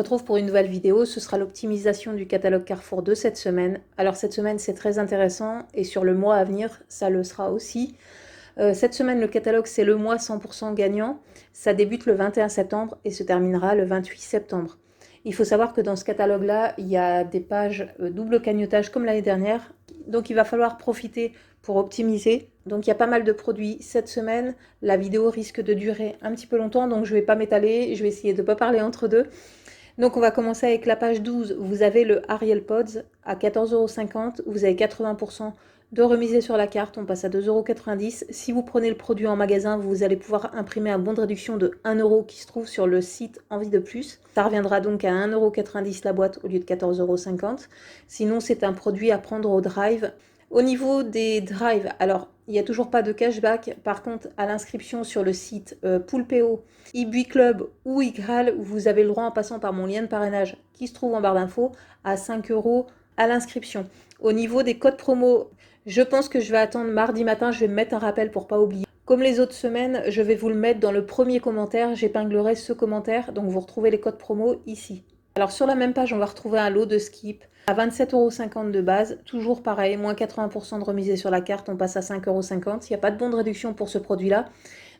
retrouve pour une nouvelle vidéo, ce sera l'optimisation du catalogue Carrefour de cette semaine. Alors cette semaine c'est très intéressant et sur le mois à venir ça le sera aussi. Cette semaine le catalogue c'est le mois 100% gagnant, ça débute le 21 septembre et se terminera le 28 septembre. Il faut savoir que dans ce catalogue là il y a des pages double cagnotage comme l'année dernière, donc il va falloir profiter pour optimiser. Donc il y a pas mal de produits cette semaine, la vidéo risque de durer un petit peu longtemps donc je vais pas m'étaler, je vais essayer de ne pas parler entre deux. Donc on va commencer avec la page 12, vous avez le Ariel Pods à 14,50 €, vous avez 80% de remisée sur la carte, on passe à 2,90 €. Si vous prenez le produit en magasin, vous allez pouvoir imprimer un bon de réduction de 1 € qui se trouve sur le site Envie de Plus. Ça reviendra donc à 1,90 € la boîte au lieu de 14,50 €. Sinon c'est un produit à prendre au drive. Au niveau des drives, alors il n'y a toujours pas de cashback, par contre à l'inscription sur le site Poulpeo, eBuy Club ou iGraal, vous avez le droit en passant par mon lien de parrainage qui se trouve en barre d'infos à 5 € à l'inscription. Au niveau des codes promo, je pense que je vais attendre mardi matin, je vais me mettre un rappel pour pas oublier. Comme les autres semaines, je vais vous le mettre dans le premier commentaire, j'épinglerai ce commentaire, donc vous retrouvez les codes promo ici. Alors sur la même page, on va retrouver un lot de skip à 27,50 € de base, toujours pareil, moins 80% de remisée sur la carte, on passe à 5,50 €. Il n'y a pas de bon de réduction pour ce produit-là.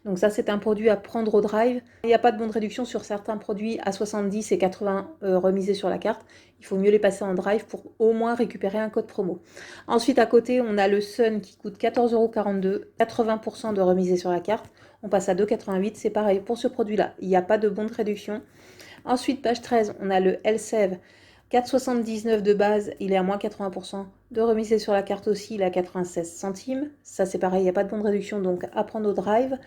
Donc ça, c'est un produit à prendre au drive. Il n'y a pas de bon de réduction sur certains produits à 70 et 80 remisés sur la carte. Il faut mieux les passer en drive pour au moins récupérer un code promo. Ensuite, à côté, on a le Sun qui coûte 14,42 €, 80% de remisé sur la carte. On passe à 2,88 €. C'est pareil pour ce produit-là. Il n'y a pas de bon de réduction. Ensuite, page 13, on a le Elsev, 4,79 € de base, il est à moins 80%. De remisé sur la carte aussi, il est à 96 centimes. Ça, c'est pareil, il n'y a pas de bon de réduction, donc à prendre au drive.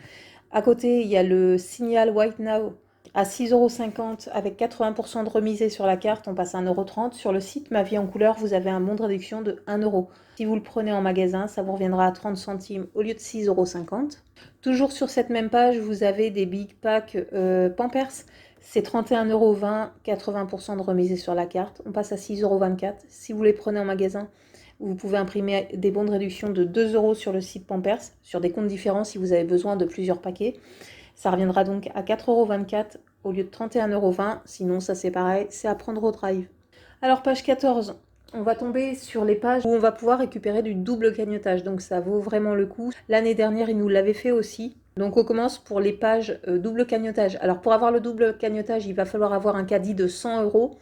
À côté, il y a le Signal White Now à 6,50 € avec 80% de remisé sur la carte, on passe à 1,30 €. Sur le site Ma Vie en Couleur, vous avez un bon de réduction de 1 €. Si vous le prenez en magasin, ça vous reviendra à 30 centimes au lieu de 6,50 €. Toujours sur cette même page, vous avez des Big Pack Pampers. C'est 31,20 €, 80% de remisé sur la carte. On passe à 6,24 €. Si vous les prenez en magasin, vous pouvez imprimer des bons de réduction de 2 € sur le site Pampers, sur des comptes différents si vous avez besoin de plusieurs paquets. Ça reviendra donc à 4,24 € au lieu de 31,20 €. Sinon, ça c'est pareil, c'est à prendre au drive. Alors, page 14, on va tomber sur les pages où on va pouvoir récupérer du double cagnotage. Donc, ça vaut vraiment le coup. L'année dernière, ils nous l'avaient fait aussi. Donc, on commence pour les pages double cagnotage. Alors, pour avoir le double cagnotage, il va falloir avoir un caddie de 100 €.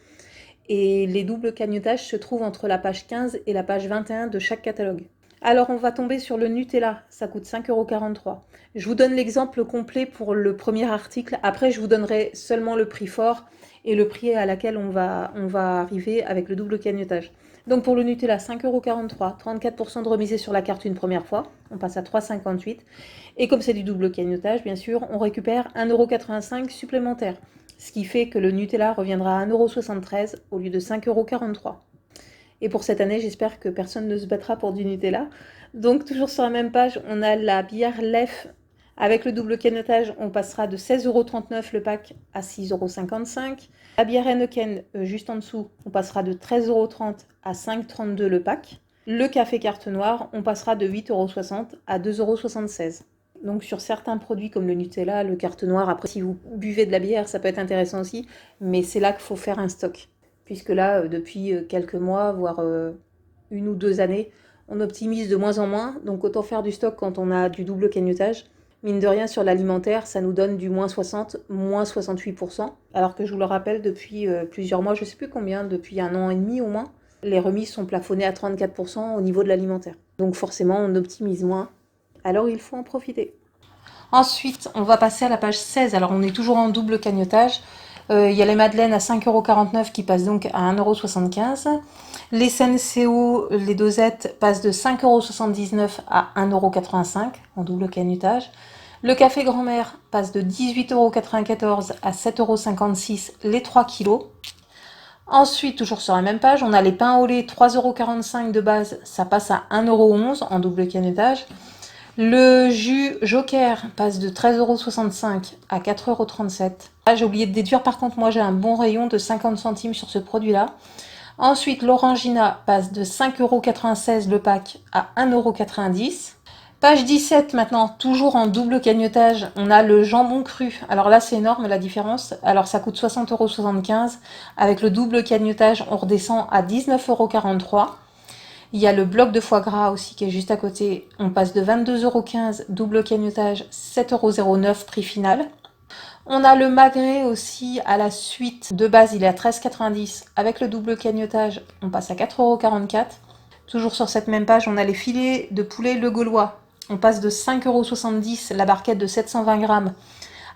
Et les doubles cagnotages se trouvent entre la page 15 et la page 21 de chaque catalogue. Alors on va tomber sur le Nutella, ça coûte 5,43 €. Je vous donne l'exemple complet pour le premier article, après je vous donnerai seulement le prix fort et le prix à laquelle on va arriver avec le double cagnotage. Donc pour le Nutella, 5,43 €, 34% de remisée sur la carte une première fois, on passe à 3,58 €. Et comme c'est du double cagnotage, bien sûr, on récupère 1,85 € supplémentaire. Ce qui fait que le Nutella reviendra à 1,73 € au lieu de 5,43 €. Et pour cette année, j'espère que personne ne se battra pour du Nutella. Donc toujours sur la même page, on a la bière Lef. Avec le double cagnotage, on passera de 16,39 € le pack à 6,55 €. La bière Heineken, juste en dessous, on passera de 13,30 € à 5,32 € le pack. Le café carte noire, on passera de 8,60 € à 2,76 €. Donc sur certains produits comme le Nutella, le carte noire, après si vous buvez de la bière, ça peut être intéressant aussi, mais c'est là qu'il faut faire un stock. Puisque là, depuis quelques mois, voire 1 ou 2 années, on optimise de moins en moins, donc autant faire du stock quand on a du double cagnotage. Mine de rien, sur l'alimentaire, ça nous donne du moins 60, moins 68%, alors que je vous le rappelle, depuis plusieurs mois, je ne sais plus combien, depuis 1 an et demi au moins, les remises sont plafonnées à 34% au niveau de l'alimentaire. Donc forcément, on optimise moins, alors il faut en profiter. Ensuite, on va passer à la page 16, alors on est toujours en double cagnotage. Il y a les madeleines à 5,49 € qui passent donc à 1,75 €. Les Senseo, les dosettes, passent de 5,79 € à 1,85 € en double cagnotage. Le café grand-mère passe de 18,94 € à 7,56 € les 3 kilos. Ensuite, toujours sur la même page, on a les pains au lait, 3,45 € de base, ça passe à 1,11 € en double cagnotage. Le jus Joker passe de 13,65 € à 4,37 €. Ah, j'ai oublié de déduire, par contre, moi j'ai un bon rayon de 50 centimes sur ce produit-là. Ensuite, l'Orangina passe de 5,96 € le pack à 1,90 €. Page 17 maintenant, toujours en double cagnotage, on a le jambon cru. Alors là, c'est énorme la différence. Alors ça coûte 60,75 €. Avec le double cagnotage, on redescend à 19,43 €. Il y a le bloc de foie gras aussi qui est juste à côté. On passe de 22,15 €, double cagnotage, 7,09 € prix final. On a le magret aussi à la suite. De base, il est à 13,90 €. Avec le double cagnotage, on passe à 4,44 €. Toujours sur cette même page, on a les filets de poulet Le Gaulois. On passe de 5,70 € la barquette de 720 grammes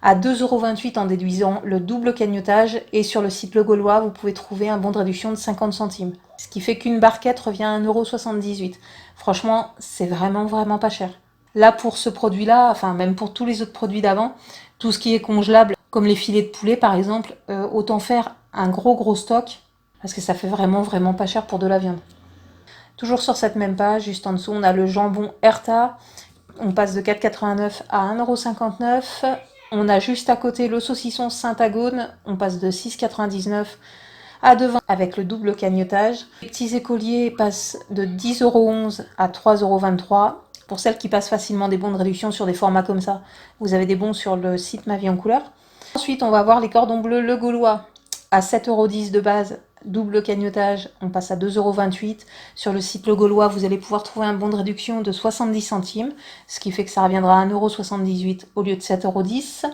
à 2,28 € en déduisant le double cagnotage. Et sur le site Le Gaulois, vous pouvez trouver un bon de réduction de 50 centimes. Ce qui fait qu'une barquette revient à 1,78 €. Franchement, c'est vraiment pas cher. Là, pour ce produit-là, enfin même pour tous les autres produits d'avant, tout ce qui est congelable, comme les filets de poulet par exemple, autant faire un gros stock, parce que ça fait vraiment pas cher pour de la viande. Toujours sur cette même page, juste en dessous, on a le jambon Herta. On passe de 4,89 € à 1,59 €. On a juste à côté le saucisson Saint-Agone. On passe de 6,99 € à 2,20 € avec le double cagnotage. Les petits écoliers passent de 10,11 € à 3,23 €. Pour celles qui passent facilement des bons de réduction sur des formats comme ça, vous avez des bons sur le site Ma Vie en Couleur. Ensuite, on va voir les cordons bleus Le Gaulois à 7,10 € de base. Double cagnotage, on passe à 2,28 €. Sur le site Le Gaulois, vous allez pouvoir trouver un bon de réduction de 70 centimes, ce qui fait que ça reviendra à 1,78 € au lieu de 7,10 €.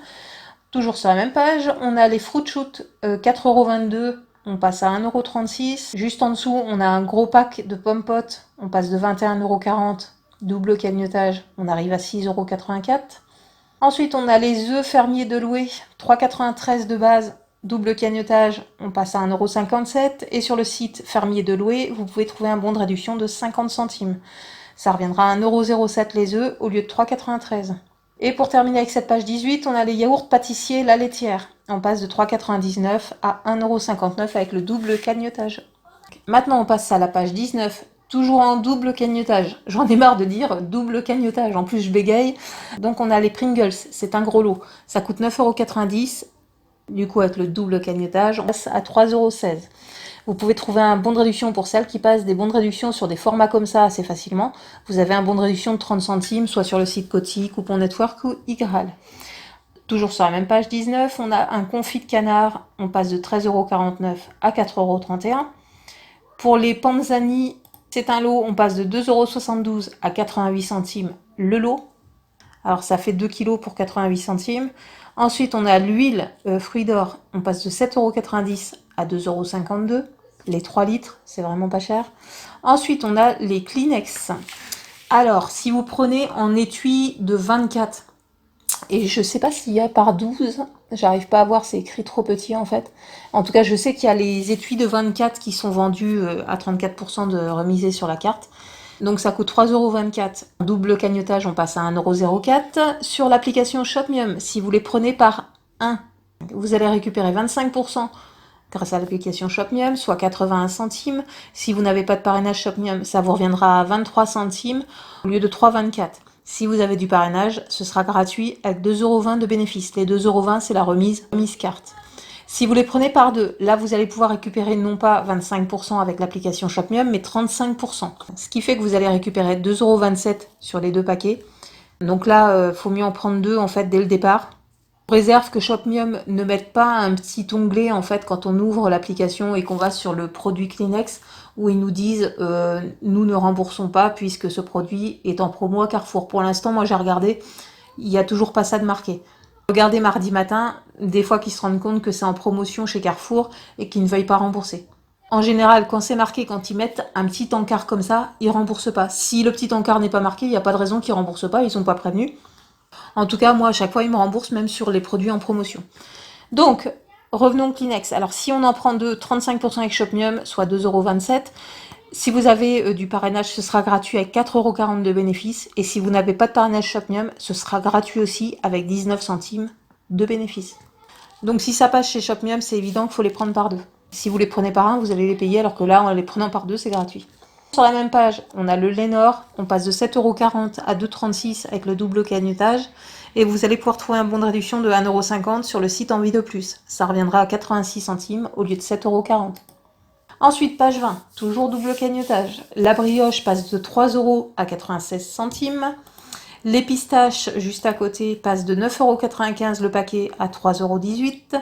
Toujours sur la même page, on a les fruit shoot, 4,22 €, on passe à 1,36 €. Juste en dessous, on a un gros pack de pommes potes, on passe de 21,40 €. Double cagnotage, on arrive à 6,84 €. Ensuite, on a les œufs fermiers de Loué, 3,93 € de base. Double cagnotage, on passe à 1,57 €. Et sur le site Fermier de Loué, vous pouvez trouver un bon de réduction de 50 centimes. Ça reviendra à 1,07 € les œufs au lieu de 3,93 €. Et pour terminer avec cette page 18, on a les yaourts pâtissiers La Laitière. On passe de 3,99 € à 1,59 € avec le double cagnotage. Maintenant, on passe à la page 19. Toujours en double cagnotage. J'en ai marre de dire double cagnotage. En plus, je bégaye. Donc, on a les Pringles. C'est un gros lot. Ça coûte 9,90 €. Du coup, avec le double cagnotage, on passe à 3,16 €. Vous pouvez trouver un bon de réduction pour celles qui passent des bons de réduction sur des formats comme ça assez facilement. Vous avez un bon de réduction de 30 centimes, soit sur le site Coty, Coupon Network ou Igral. Toujours sur la même page 19, on a un confit de canard. On passe de 13,49 € à 4,31 €. Pour les panzani, c'est un lot. On passe de 2,72 € à 88 centimes le lot. Alors ça fait 2 kg pour 88 centimes. Ensuite, on a l'huile fruits d'or. On passe de 7,90 € à 2,52 €. Les 3 litres, c'est vraiment pas cher. Ensuite, on a les Kleenex. Alors, si vous prenez en étui de 24, et je sais pas s'il y a par 12, j'arrive pas à voir, c'est écrit trop petit en fait. En tout cas, je sais qu'il y a les étuis de 24 qui sont vendus à 34% de remisés sur la carte. Donc ça coûte 3,24 €. Double cagnotage, on passe à 1,04 €. Sur l'application Shopmium, si vous les prenez par 1, vous allez récupérer 25% grâce à l'application Shopmium, soit 81 centimes. Si vous n'avez pas de parrainage Shopmium, ça vous reviendra à 23 centimes au lieu de 3,24 €. Si vous avez du parrainage, ce sera gratuit avec 2,20 € de bénéfice. Les 2,20 €, c'est la remise carte. Si vous les prenez par 2, là vous allez pouvoir récupérer non pas 25% avec l'application Shopmium, mais 35%. Ce qui fait que vous allez récupérer 2,27 € sur les deux paquets. Donc là, faut mieux en prendre 2 en fait dès le départ. On réserve que Shopmium ne mette pas un petit onglet en fait quand on ouvre l'application et qu'on va sur le produit Kleenex où ils nous disent nous ne remboursons pas puisque ce produit est en promo à Carrefour. Pour l'instant, moi j'ai regardé, il n'y a toujours pas ça de marqué. Regardez mardi matin, des fois qu'ils se rendent compte que c'est en promotion chez Carrefour et qu'ils ne veuillent pas rembourser. En général, quand c'est marqué, quand ils mettent un petit encart comme ça, ils remboursent pas. Si le petit encart n'est pas marqué, il n'y a pas de raison qu'ils remboursent pas, ils sont pas prévenus. En tout cas, moi, à chaque fois, ils me remboursent, même sur les produits en promotion. Donc, revenons au Kleenex. Alors, si on en prend 2, 35% avec Shopmium, soit 2,27 €. Si vous avez du parrainage, ce sera gratuit avec 4,40 € de bénéfice. Et si vous n'avez pas de parrainage Shopmium, ce sera gratuit aussi avec 19 centimes de bénéfice. Donc si ça passe chez Shopmium, c'est évident qu'il faut les prendre par 2. Si vous les prenez par 1, vous allez les payer, alors que là, en les prenant par 2, c'est gratuit. Sur la même page, on a le Lénor. On passe de 7,40 € à 2,36 € avec le double cagnotage. Et vous allez pouvoir trouver un bon de réduction de 1,50 € sur le site Envie de Plus. Ça reviendra à 86 centimes au lieu de 7,40 €. Ensuite, page 20, toujours double cagnotage. La brioche passe de 3 € à 96 centimes. Les pistaches, juste à côté, passent de 9,95 € le paquet à 3,18 €.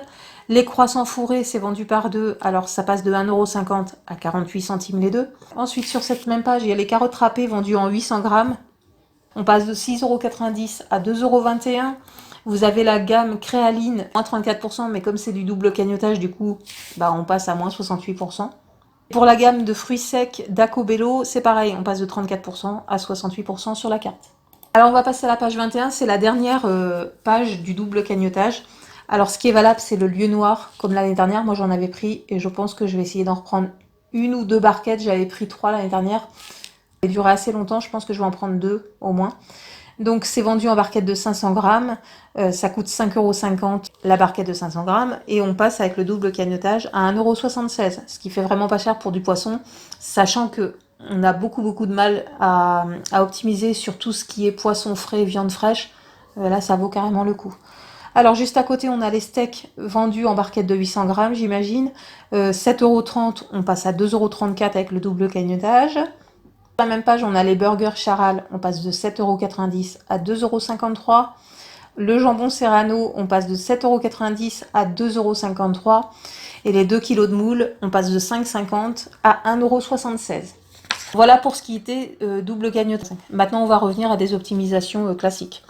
Les croissants fourrés, c'est vendu par deux, alors ça passe de 1,50 € à 48 centimes les deux. Ensuite, sur cette même page, il y a les carottes râpées vendues en 800 grammes. On passe de 6,90 € à 2,21 €. Vous avez la gamme créaline, moins 34%, mais comme c'est du double cagnotage, du coup, on passe à moins 68%. Pour la gamme de fruits secs d'Acobello, c'est pareil, on passe de 34% à 68% sur la carte. Alors on va passer à la page 21, c'est la dernière page du double cagnotage. Alors ce qui est valable, c'est le lieu noir, comme l'année dernière. Moi j'en avais pris et je pense que je vais essayer d'en reprendre une ou deux barquettes. J'avais pris 3 l'année dernière. Ça a duré assez longtemps, je pense que je vais en prendre 2 au moins. Donc c'est vendu en barquette de 500 grammes, ça coûte 5,50 € la barquette de 500 grammes et on passe avec le double cagnotage à 1,76 €, ce qui fait vraiment pas cher pour du poisson, sachant que on a beaucoup de mal à optimiser sur tout ce qui est poisson frais, viande fraîche. Là ça vaut carrément le coup. Alors juste à côté on a les steaks vendus en barquette de 800 grammes j'imagine, 7,30 €, on passe à 2,34 € avec le double cagnotage. Sur la même page, on a les burgers Charal, on passe de 7,90 € à 2,53 €. Le jambon Serrano, on passe de 7,90 € à 2,53 €. Et les 2 kg de moules, on passe de 5,50 € à 1,76 €. Voilà pour ce qui était double cagnotage. Maintenant, on va revenir à des optimisations classiques.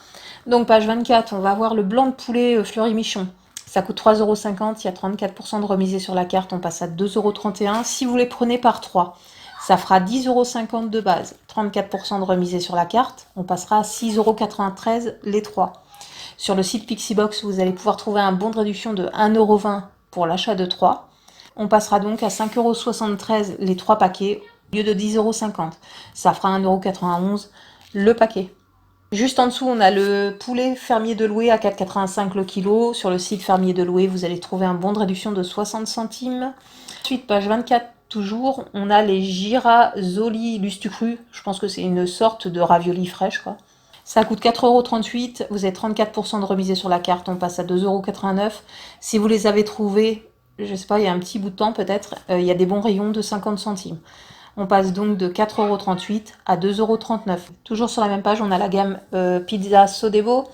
Donc, page 24, on va avoir le blanc de poulet Fleury Michon. Ça coûte 3,50 €, il y a 34% de remisé sur la carte, on passe à 2,31 €. Si vous les prenez par 3, ça fera 10,50 € de base, 34% de remisé sur la carte, on passera à 6,93 € les 3. Sur le site Pixibox, vous allez pouvoir trouver un bon de réduction de 1,20 € pour l'achat de 3. On passera donc à 5,73 € les 3 paquets au lieu de 10,50 €. Ça fera 1,91 € le paquet. Juste en dessous, on a le poulet fermier de Loué à 4,85 € le kilo. Sur le site fermier de Loué, vous allez trouver un bon de réduction de 60 centimes. Ensuite, page 24, toujours, on a les girasoli lustucru. Je pense que c'est une sorte de ravioli fraîche, quoi. Ça coûte 4,38 €. Vous avez 34% de remisé sur la carte. On passe à 2,89 €. Si vous les avez trouvés, je sais pas, il y a un petit bout de temps peut-être, il y a des bons rayons de 50 centimes. On passe donc de 4,38 € à 2,39 €. Toujours sur la même page, on a la gamme pizza Sodebo.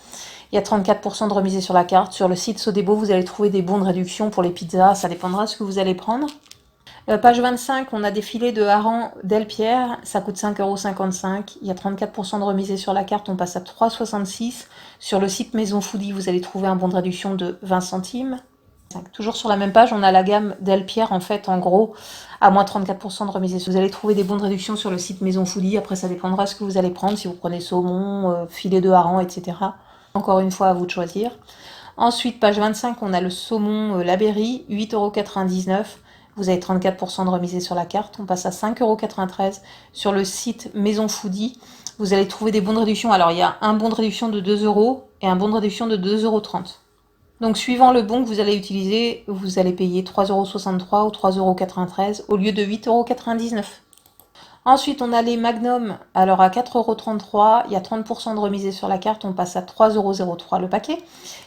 Il y a 34% de remisé sur la carte. Sur le site Sodebo, vous allez trouver des bons de réduction pour les pizzas. Ça dépendra de ce que vous allez prendre. Page 25, on a des filets de hareng Delpierre. Ça coûte 5,55 €. Il y a 34% de remisé sur la carte. On passe à 3,66 €. Sur le site Maison Foodie, vous allez trouver un bon de réduction de 20 centimes. Toujours sur la même page, on a la gamme Delpierre, en fait, en gros, à moins 34% de remise. Vous allez trouver des bons de réduction sur le site Maison Foodie. Après, ça dépendra de ce que vous allez prendre, si vous prenez saumon, filet de hareng, etc. Encore une fois, à vous de choisir. Ensuite, page 25, on a le saumon Laberry, 8,99 €. Vous avez 34% de remise sur la carte. On passe à 5,93 € sur le site Maison Foodie. Vous allez trouver des bons de réduction. Alors, il y a un bon de réduction de 2 € et un bon de réduction de 2,30 €. Donc, suivant le bon que vous allez utiliser, vous allez payer 3,63 € ou 3,93 € au lieu de 8,99 €. Ensuite, on a les Magnum. Alors, à 4,33 €, il y a 30% de remisé sur la carte. On passe à 3,03 € le paquet.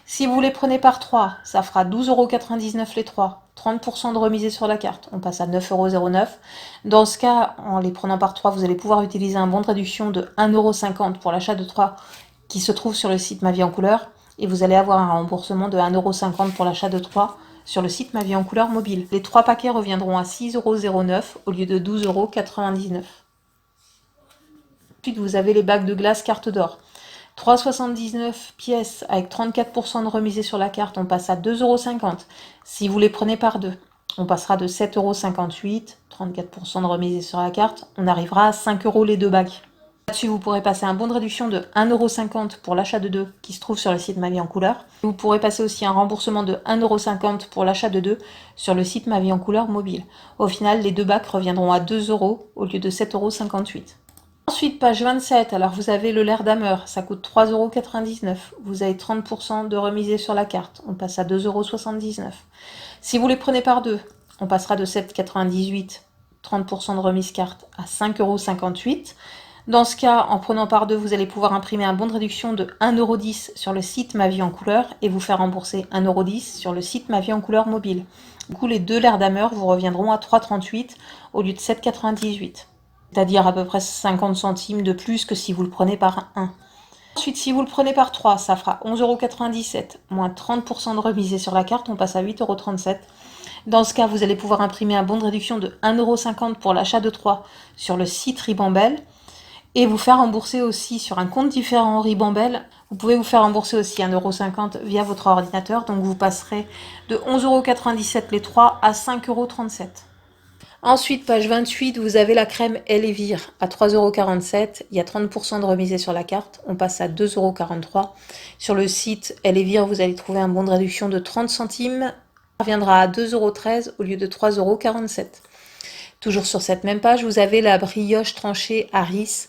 Si vous les prenez par 3, ça fera 12,99 € les 3. 30% de remisé sur la carte. On passe à 9,09 €. Dans ce cas, en les prenant par 3, vous allez pouvoir utiliser un bon de réduction de 1,50 € pour l'achat de 3 qui se trouve sur le site Ma Vie en Couleur. Et vous allez avoir un remboursement de 1,50 € pour l'achat de 3 sur le site Ma Vie en Couleur mobile. Les 3 paquets reviendront à 6,09 € au lieu de 12,99 €. Ensuite, vous avez les bagues de glace carte d'or. 3,79 pièces avec 34% de remisé sur la carte, on passe à 2,50 €. Si vous les prenez par 2, on passera de 7,58 €, 34% de remisé sur la carte, on arrivera à 5 € les 2 bagues. Là-dessus, vous pourrez passer un bon de réduction de 1,50 € pour l'achat de 2 qui se trouve sur le site Ma Vie en Couleur. Vous pourrez passer aussi un remboursement de 1,50 € pour l'achat de 2 sur le site Ma Vie en Couleur mobile. Au final, les 2 bacs reviendront à 2 € au lieu de 7,58 €. Ensuite, page 27, alors vous avez le lair d'Hammer, ça coûte 3,99 €. Vous avez 30% de remisé sur la carte, on passe à 2,79 €. Si vous les prenez par 2, on passera de 7,98 €, 30% de remise carte, à 5,58 €. Dans ce cas, en prenant par 2, vous allez pouvoir imprimer un bon de réduction de 1,10 € sur le site Ma Vie en Couleur et vous faire rembourser 1,10 € sur le site Ma Vie en Couleur mobile. Du coup, les 2 lair d'Hammer vous reviendront à 3,38 € au lieu de 7,98 €. C'est-à-dire à peu près 50 centimes de plus que si vous le prenez par 1. Ensuite, si vous le prenez par 3, ça fera 11,97 €, moins 30% de remise sur la carte, on passe à 8,37 €. Dans ce cas, vous allez pouvoir imprimer un bon de réduction de 1,50 € pour l'achat de 3 sur le site Ribambelle et vous faire rembourser aussi sur un compte différent Ribambelle. Vous pouvez vous faire rembourser aussi 1,50 € via votre ordinateur, donc vous passerez de 11,97 € les 3 à 5,37 €. Ensuite, page 28, vous avez la crème Elevir à 3,47 €. Il y a 30% de remise sur la carte. On passe à 2,43 €. Sur le site Elevir, vous allez trouver un bon de réduction de 30 centimes. Ça reviendra à 2,13 € au lieu de 3,47 €. Toujours sur cette même page, vous avez la brioche tranchée Harris.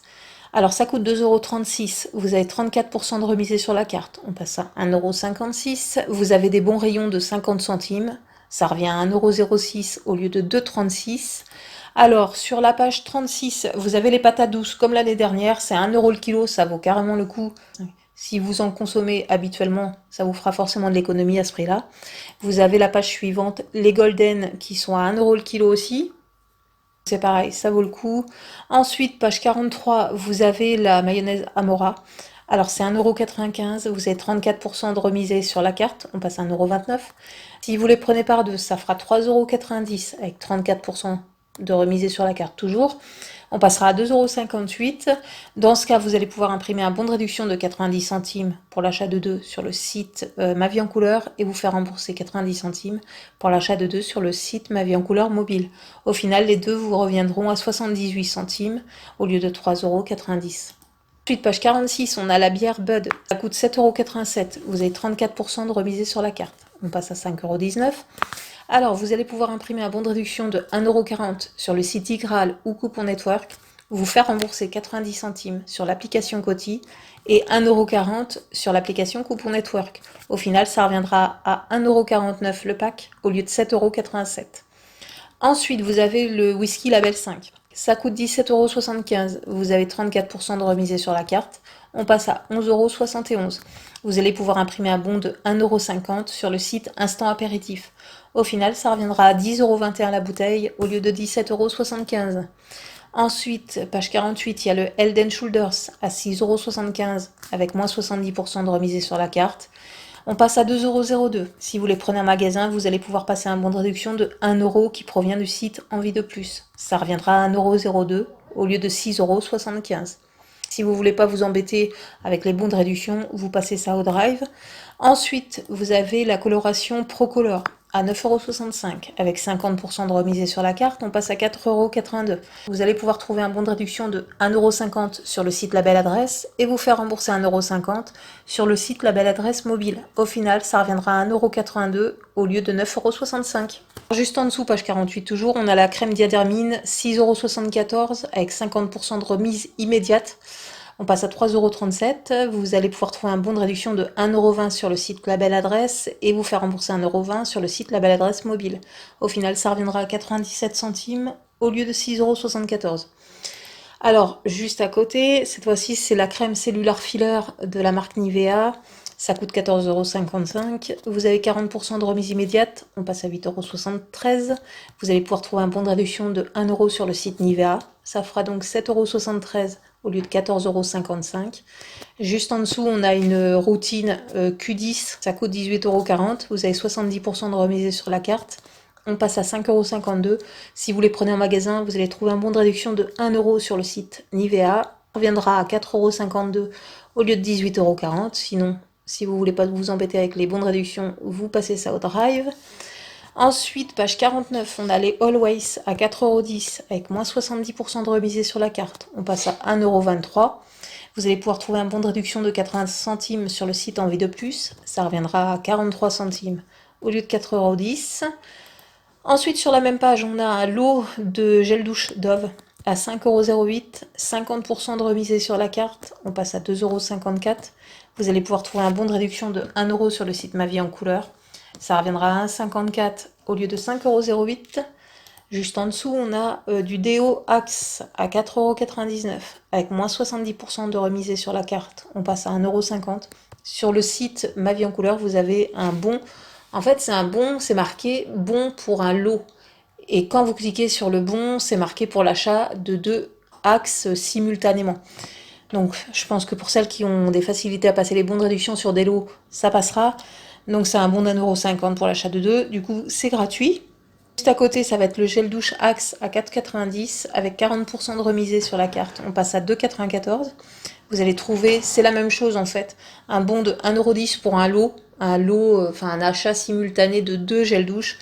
Alors ça coûte 2,36 €. Vous avez 34% de remise sur la carte. On passe à 1,56 €. Vous avez des bons rayons de 50 centimes. Ça revient à 1,06 € au lieu de 2,36 €. Alors, sur la page 36, vous avez les patates douces comme l'année dernière. C'est 1 € le kilo, ça vaut carrément le coup. Si vous en consommez habituellement, ça vous fera forcément de l'économie à ce prix-là. Vous avez la page suivante, les golden qui sont à 1 € le kilo aussi. C'est pareil, ça vaut le coup. Ensuite, page 43, vous avez la mayonnaise Amora. Alors, c'est 1,95 €. Vous avez 34% de remise sur la carte. On passe à 1,29 €. Si vous les prenez par deux, ça fera 3,90 € avec 34% de remise sur la carte toujours. On passera à 2,58 €. Dans ce cas, vous allez pouvoir imprimer un bon de réduction de 90 centimes pour l'achat de 2 sur le site Ma Vie en Couleur et vous faire rembourser 90 centimes pour l'achat de 2 sur le site Ma Vie en Couleur mobile. Au final, les deux vous reviendront à 78 centimes au lieu de 3,90 €. Ensuite, page 46, on a la bière Bud. Ça coûte 7,87 €. Vous avez 34% de remise sur la carte. On passe à 5,19 €. Alors, vous allez pouvoir imprimer un bon de réduction de 1,40 € sur le site Igral ou Coupon Network, vous faire rembourser 90 centimes sur l'application Coty et 1,40 € sur l'application Coupon Network. Au final, ça reviendra à 1,49 € le pack au lieu de 7,87 €. Ensuite, vous avez le whisky Label 5. Ça coûte 17,75 €. Vous avez 34% de remise sur la carte. On passe à 11,71 €. Vous allez pouvoir imprimer un bon de 1,50 € sur le site Instant Apéritif. Au final, ça reviendra à 10,21 € la bouteille au lieu de 17,75 €. Ensuite, page 48, il y a le Head & Shoulders à 6,75 € avec moins 70% de remise sur la carte. On passe à 2,02 €. Si vous les prenez en magasin, vous allez pouvoir passer un bon de réduction de 1 € qui provient du site Envie de Plus. Ça reviendra à 1,02 € au lieu de 6,75 €. Si vous ne voulez pas vous embêter avec les bons de réduction, vous passez ça au drive. Ensuite, vous avez la coloration Procolor à 9,65 € avec 50% de remise sur la carte. On passe à 4,82 €. Vous allez pouvoir trouver un bon de réduction de 1,50 € sur le site La Belle Adresse et vous faire rembourser 1,50 € sur le site La Belle Adresse mobile. Au final, ça reviendra à 1,82 € au lieu de 9,65 €. Juste en dessous, page 48 toujours, on a la crème Diadermine, 6,74 € avec 50% de remise immédiate. On passe à 3,37 €. Vous allez pouvoir trouver un bon de réduction de 1,20 € sur le site La Belle Adresse et vous faire rembourser 1,20 € sur le site La Belle Adresse mobile. Au final, ça reviendra à 97 centimes au lieu de 6,74 €. Alors, juste à côté, cette fois-ci, c'est la crème Cellular Filler de la marque Nivea. Ça coûte 14,55 €. Vous avez 40% de remise immédiate. On passe à 8,73 €. Vous allez pouvoir trouver un bon de réduction de 1 € sur le site Nivea. Ça fera donc 7,73 € au lieu de 14,55 €. Juste en dessous, on a une routine Q10. Ça coûte 18,40 €. Vous avez 70% de remise sur la carte. On passe à 5,52 €. Si vous les prenez en magasin, vous allez trouver un bon de réduction de 1 € sur le site Nivea. Ça reviendra à 4,52 € au lieu de 18,40 €. Sinon, si vous ne voulez pas vous embêter avec les bons de réduction, vous passez ça au drive. Ensuite, page 49, on a les Always à 4,10 € avec moins 70% de remise sur la carte. On passe à 1,23 €. Vous allez pouvoir trouver un bon de réduction de 80 centimes sur le site Envie de Plus. Ça reviendra à 43 centimes au lieu de 4,10 €. Ensuite, sur la même page, on a l'eau de gel douche Dove à 5,08 €, 50% de remise sur la carte. On passe à 2,54 €. Vous allez pouvoir trouver un bon de réduction de 1 € sur le site Ma Vie en Couleur. Ça reviendra à 1,54 € au lieu de 5,08 €. Juste en dessous, on a du déo Axe à 4,99 € avec moins 70% de remise sur la carte. On passe à 1,50 €. Sur le site Ma Vie en Couleur, vous avez un bon. En fait, c'est un bon, c'est marqué bon pour un lot. Et quand vous cliquez sur le bon, c'est marqué pour l'achat de 2 axes simultanément. Donc je pense que pour celles qui ont des facilités à passer les bons de réduction sur des lots, ça passera. Donc c'est un bon d'1,50 € pour l'achat de 2. Du coup, c'est gratuit. Juste à côté, ça va être le gel douche Axe à 4,90 € avec 40% de remisé sur la carte. On passe à 2,94 €. Vous allez trouver, c'est la même chose en fait, un bon de 1,10 € pour un lot, un achat simultané de 2 gels douche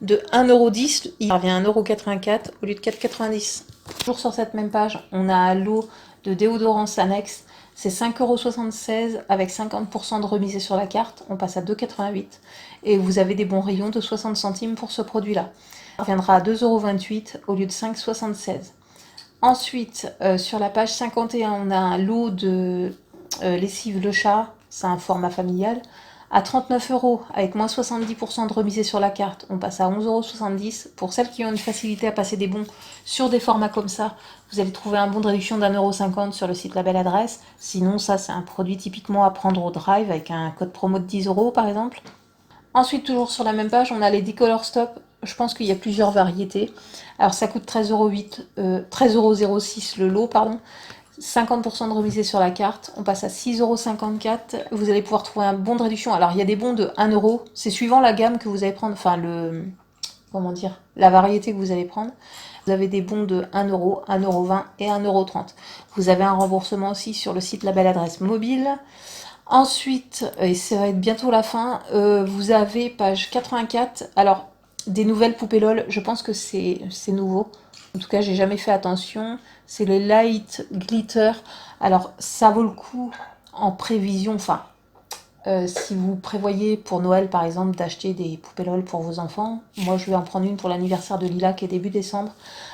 de 1,10 €, il revient à 1,84 € au lieu de 4,90 €. Toujours sur cette même page, on a un lot de déodorants Sanex, c'est 5,76 € avec 50% de remisé sur la carte, on passe à 2,88 € et vous avez des bons rayons de 60 centimes pour ce produit-là. Ça reviendra à 2,28 € au lieu de 5,76 €. Ensuite, sur la page 51, on a un lot de lessive Le Chat, c'est un format familial, à 39 € avec moins 70% de remisé sur la carte. On passe à 11,70 €. Pour celles qui ont une facilité à passer des bons sur des formats comme ça, vous allez trouver un bon de réduction d'1,50 € sur le site La Belle Adresse. Sinon, ça, c'est un produit typiquement à prendre au drive avec un code promo de 10 € par exemple. Ensuite, toujours sur la même page, on a les Decolor Stop. Je pense qu'il y a plusieurs variétés. Alors, ça coûte 13,06 € le lot, pardon. 50% de remisé sur la carte. On passe à 6,54 €. Vous allez pouvoir trouver un bon de réduction. Alors, il y a des bons de 1 €. C'est suivant la gamme que vous allez prendre. Enfin, la variété que vous allez prendre. Vous avez des bons de 1 €, 1,20 € et 1,30 €. Vous avez un remboursement aussi sur le site La Belle Adresse mobile. Ensuite, et ça va être bientôt la fin, vous avez page 84. Alors, des nouvelles poupées LOL, je pense que c'est nouveau. En tout cas, j'ai jamais fait attention. C'est les Light Glitter. Alors, ça vaut le coup en prévision. Enfin, si vous prévoyez pour Noël, par exemple, d'acheter des poupées LOL pour vos enfants, moi, je vais en prendre une pour l'anniversaire de Lila qui est début décembre.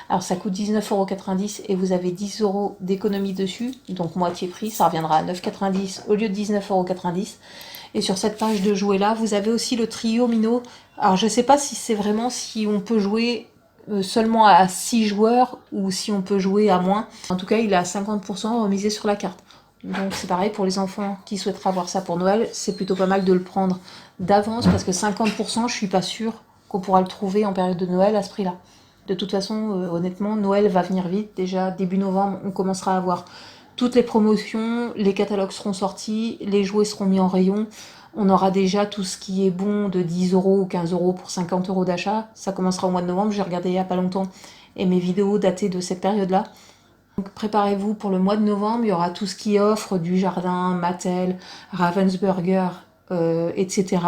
Alors, ça coûte 19,90 € et vous avez 10 € d'économie dessus. Donc, moitié prix, ça reviendra à 9,90 € au lieu de 19,90 €. Et sur cette page de jouets là, vous avez aussi le trio Mino. Alors, je sais pas si c'est vraiment si on peut jouer seulement à 6 joueurs ou si on peut jouer à moins. En tout cas, il est à 50% remisé sur la carte. Donc c'est pareil pour les enfants qui souhaiteraient avoir ça pour Noël, c'est plutôt pas mal de le prendre d'avance parce que 50%, je suis pas sûre qu'on pourra le trouver en période de Noël à ce prix-là. De toute façon, honnêtement, Noël va venir vite. Déjà, début novembre, on commencera à avoir toutes les promotions, les catalogues seront sortis, les jouets seront mis en rayon. On aura déjà tout ce qui est bon de 10 € ou 15 € pour 50 € d'achat. Ça commencera au mois de novembre, j'ai regardé il n'y a pas longtemps et mes vidéos datées de cette période-là. Donc préparez-vous pour le mois de novembre, il y aura tout ce qui offre du jardin, Mattel, Ravensburger, etc.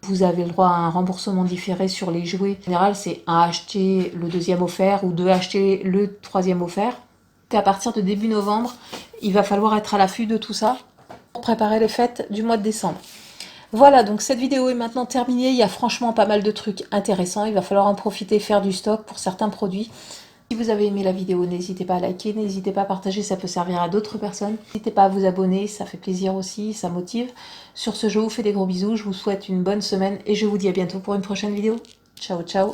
Vous avez le droit à un remboursement différé sur les jouets. En général, c'est un acheter le deuxième offert ou deux acheter le troisième offert. Et à partir de début novembre, il va falloir être à l'affût de tout ça pour préparer les fêtes du mois de décembre. Voilà, donc cette vidéo est maintenant terminée. Il y a franchement pas mal de trucs intéressants. Il va falloir en profiter, faire du stock pour certains produits. Si vous avez aimé la vidéo, n'hésitez pas à liker, n'hésitez pas à partager, ça peut servir à d'autres personnes. N'hésitez pas à vous abonner, ça fait plaisir aussi, ça motive. Sur ce, je vous fais des gros bisous, je vous souhaite une bonne semaine et je vous dis à bientôt pour une prochaine vidéo. Ciao, ciao!